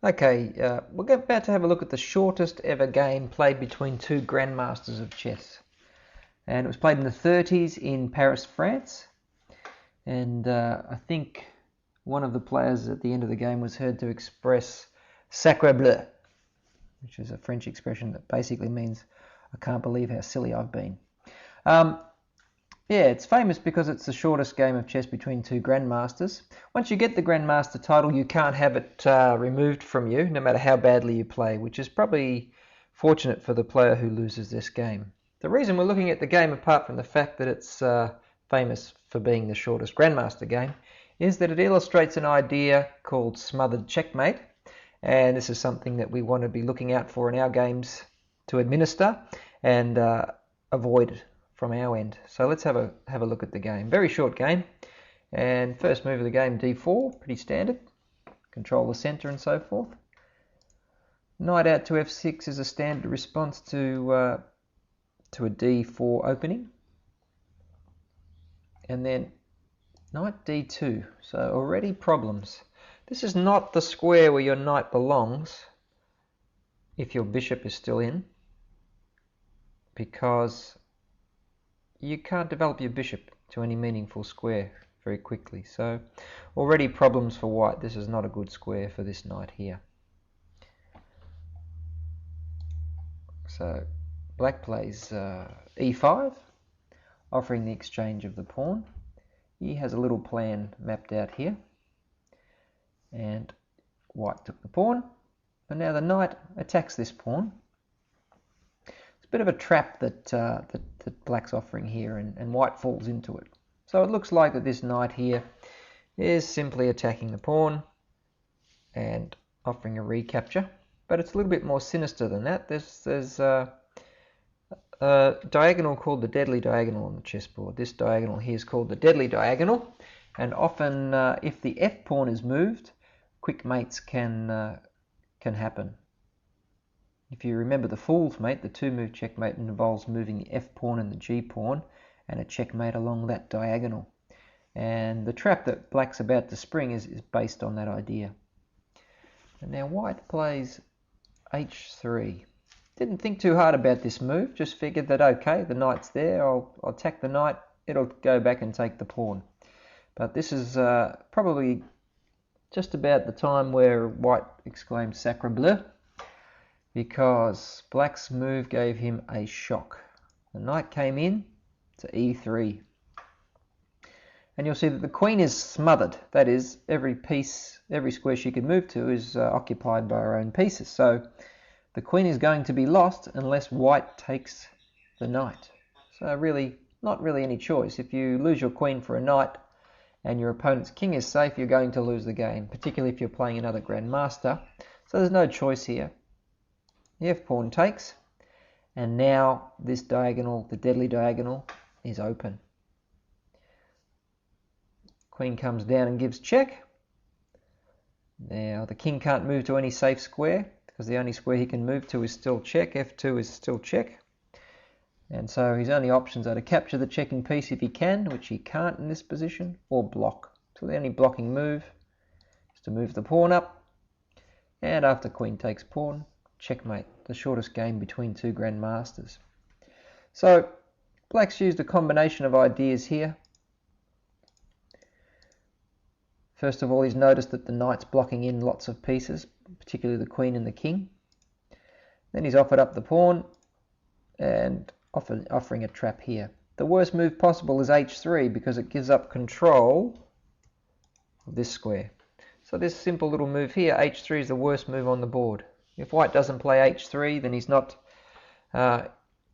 Okay, we're about to have a look at the shortest ever game played between two grandmasters of chess. And it was played in the 30s in Paris, France. And I think one of the players at the end of the game was heard to express "sacre bleu," which is a French expression that basically means "I can't believe how silly I've been." Yeah, it's famous because it's the shortest game of chess between two grandmasters. Once you get the grandmaster title, you can't have it removed from you, no matter how badly you play, which is probably fortunate for the player who loses this game. The reason we're looking at the game, apart from the fact that it's famous for being the shortest grandmaster game, is that it illustrates an idea called smothered checkmate, and this is something that we want to be looking out for in our games to administer and avoid from our end. So let's have a look at the game. Very short game, and first move of the game, d4, pretty standard. Control the center and so forth. Knight out to f6 is a standard response to a d4 opening, and then knight d2. So already problems. This is not the square where your knight belongs if your bishop is still in, because you can't develop your bishop to any meaningful square very quickly. So already problems for white. This is not a good square for this knight here. So black plays e5, offering the exchange of the pawn. He has a little plan mapped out here, and white took the pawn, and now the knight attacks this pawn. It's a bit of a trap that black's offering here, and white falls into it. So it looks like that this knight here is simply attacking the pawn and offering a recapture, but it's a little bit more sinister than that. There's a diagonal called the deadly diagonal on the chessboard. This diagonal here is called the deadly diagonal, and often if the f pawn is moved, quick mates can happen. If you remember the fool's mate, the two-move checkmate involves moving the f pawn and the g pawn and a checkmate along that diagonal. And the trap that black's about to spring is based on that idea. And now white plays h3. Didn't think too hard about this move, just figured that okay, the knight's there, I'll attack the knight, it'll go back and take the pawn. But this is probably just about the time where white exclaimed "sacre bleu," because black's move gave him a shock. The knight came in to e3. And you'll see that the queen is smothered. That is, every piece, every square she can move to is occupied by her own pieces. So the queen is going to be lost unless white takes the knight. So really, not really any choice. If you lose your queen for a knight and your opponent's king is safe, you're going to lose the game, particularly if you're playing another grandmaster. So there's no choice here. The f-pawn takes, and now this diagonal, the deadly diagonal, is open. Queen comes down and gives check. Now the king can't move to any safe square, because the only square he can move to is still check. f2 is still check. And so his only options are to capture the checking piece if he can, which he can't in this position, or block. So the only blocking move is to move the pawn up. And after queen takes pawn, checkmate, the shortest game between two grandmasters. So black's used a combination of ideas here. First of all, he's noticed that the knight's blocking in lots of pieces, particularly the queen and the king. Then he's offered up the pawn and offering a trap here. The worst move possible is h3 because it gives up control of this square. So this simple little move here, h3, is the worst move on the board. If white doesn't play h3, then he's not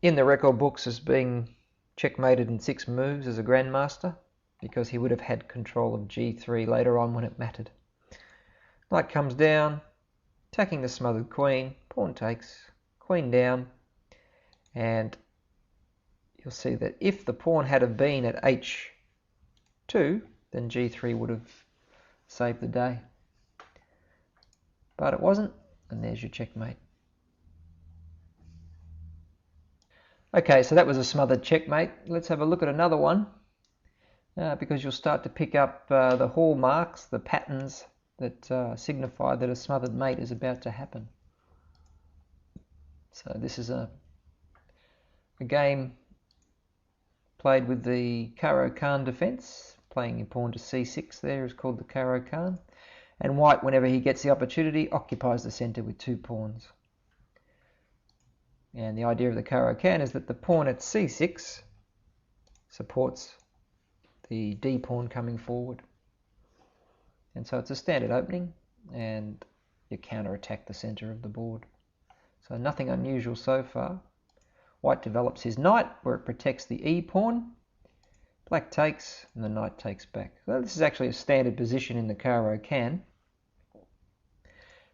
in the record books as being checkmated in 6 moves as a grandmaster, because he would have had control of g3 later on when it mattered. Knight comes down, attacking the smothered queen, pawn takes, queen down, and you'll see that if the pawn had have been at h2, then g3 would have saved the day. But it wasn't, and there's your checkmate. Okay, so that was a smothered checkmate. Let's have a look at another one, because you'll start to pick up the hallmarks, the patterns that signify that a smothered mate is about to happen. So this is a game played with the Caro-Kann defence. Playing your pawn to c6 there is called the Caro-Kann. And white, whenever he gets the opportunity, occupies the centre with 2 pawns. And the idea of the Caro-Kann is that the pawn at c6 supports the d pawn coming forward. And so it's a standard opening, and you counter-attack the centre of the board. So nothing unusual so far. White develops his knight, where it protects the e pawn. Black takes, and the knight takes back. So this is actually a standard position in the Caro-Kann.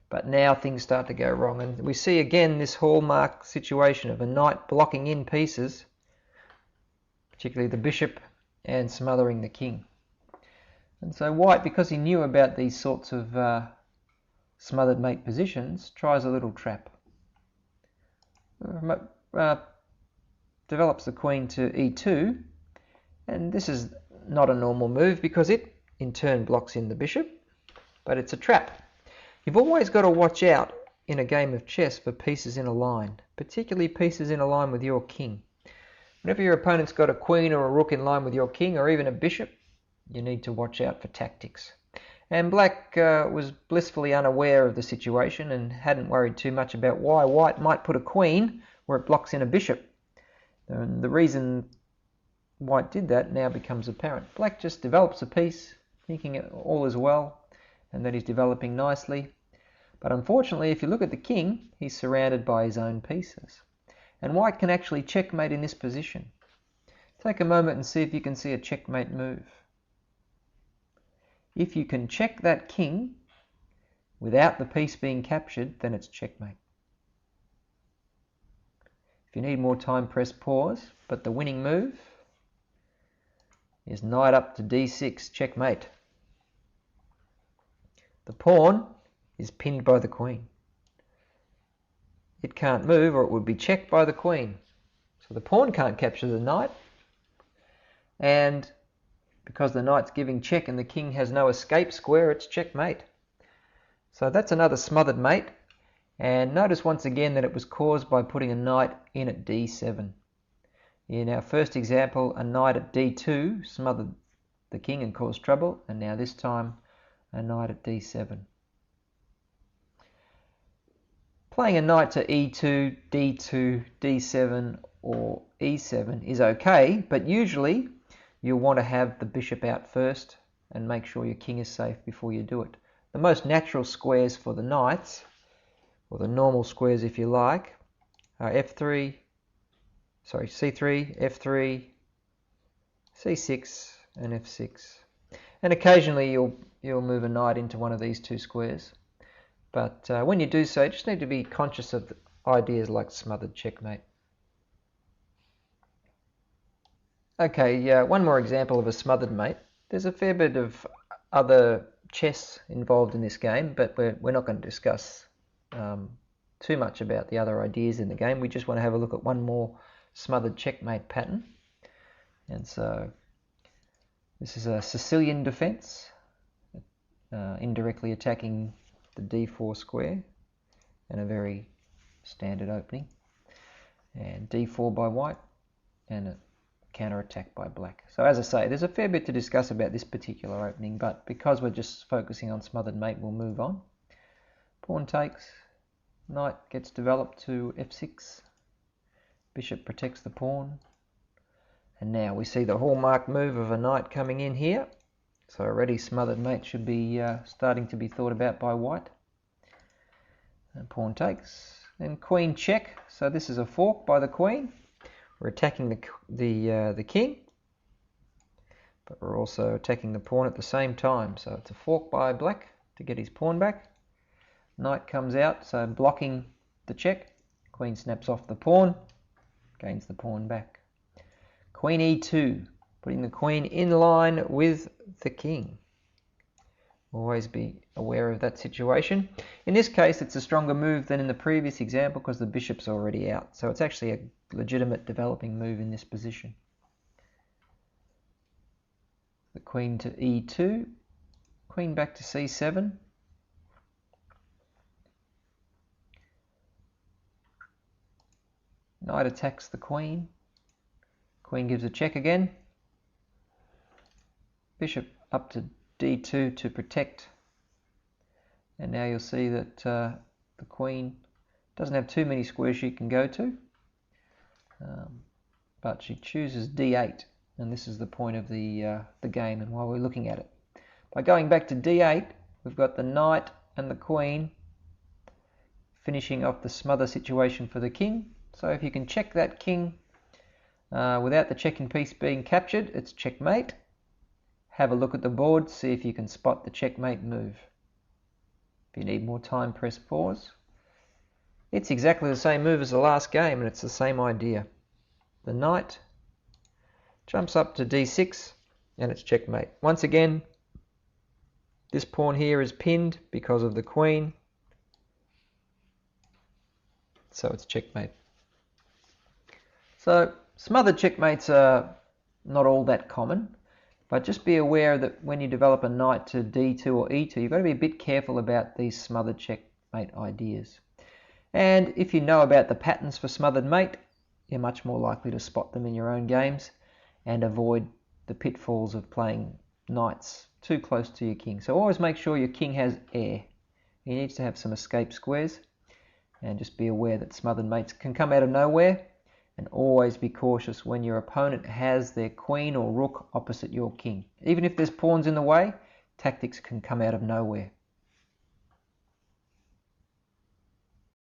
But now things start to go wrong, and we see again this hallmark situation of a knight blocking in pieces, particularly the bishop, and smothering the king. And so white, because he knew about these sorts of smothered mate positions, tries a little trap. Develops the queen to e2, and this is not a normal move because it in turn blocks in the bishop, but it's a trap. You've always got to watch out in a game of chess for pieces in a line, particularly pieces in a line with your king. Whenever your opponent's got a queen or a rook in line with your king, or even a bishop, you need to watch out for tactics. And black was blissfully unaware of the situation and hadn't worried too much about why white might put a queen where it blocks in a bishop. And the reason white did that now becomes apparent. Black just develops a piece, thinking all is well and that he's developing nicely. But unfortunately, if you look at the king, he's surrounded by his own pieces. And white can actually checkmate in this position. Take a moment and see if you can see a checkmate move. If you can check that king without the piece being captured, then it's checkmate. If you need more time, press pause, but the winning move is knight up to d6, checkmate. The pawn is pinned by the queen. It can't move or it would be checked by the queen. So the pawn can't capture the knight, and because the knight's giving check and the king has no escape square, it's checkmate. So that's another smothered mate. And notice once again that it was caused by putting a knight in at d7. In our first example, a knight at d2 smothered the king and caused trouble, and now this time a knight at d7. Playing a knight to e2, d2, d7 or e7 is okay, but usually you'll want to have the bishop out first and make sure your king is safe before you do it. The most natural squares for the knights, or the normal squares if you like, are c3, f3, c6 and f6. And occasionally you'll move a knight into one of these 2 squares. But when you do so, you just need to be conscious of ideas like smothered checkmate. Okay, one more example of a smothered mate. There's a fair bit of other chess involved in this game, but we're not going to discuss too much about the other ideas in the game. We just want to have a look at one more smothered checkmate pattern. And so this is a Sicilian defense, indirectly attacking the d4 square, and a very standard opening. And d4 by white, and a counter-attack by black. So as I say, there's a fair bit to discuss about this particular opening, but because we're just focusing on smothered mate, we'll move on. Pawn takes, knight gets developed to f6, bishop protects the pawn, and now we see the hallmark move of a knight coming in here. So already smothered mate should be starting to be thought about by white. And pawn takes, and queen check. So this is a fork by the queen. We're attacking the king, but we're also attacking the pawn at the same time. So it's a fork by black to get his pawn back. Knight comes out, so blocking the check. Queen snaps off the pawn, gains the pawn back. Queen e2, putting the queen in line with the king. Always be aware of that situation. In this case, it's a stronger move than in the previous example because the bishop's already out. So it's actually a legitimate developing move in this position. The queen to e2, queen back to c7, Knight attacks the queen. Queen gives a check again. Bishop up to d2 to protect. And now you'll see that the queen doesn't have too many squares she can go to. But she chooses d8. And this is the point of the game and why we're looking at it. By going back to d8, we've got the knight and the queen finishing off the smother situation for the king. So if you can check that king without the checking piece being captured, it's checkmate. Have a look at the board, see if you can spot the checkmate move. If you need more time, press pause. It's exactly the same move as the last game, and it's the same idea. The knight jumps up to d6, and it's checkmate. Once again, this pawn here is pinned because of the queen, so it's checkmate. So smothered checkmates are not all that common, but just be aware that when you develop a knight to d2 or e2, you've got to be a bit careful about these smothered checkmate ideas. And if you know about the patterns for smothered mate, you're much more likely to spot them in your own games and avoid the pitfalls of playing knights too close to your king. So always make sure your king has air. He needs to have some escape squares, and just be aware that smothered mates can come out of nowhere, and always be cautious when your opponent has their queen or rook opposite your king. Even if there's pawns in the way, tactics can come out of nowhere.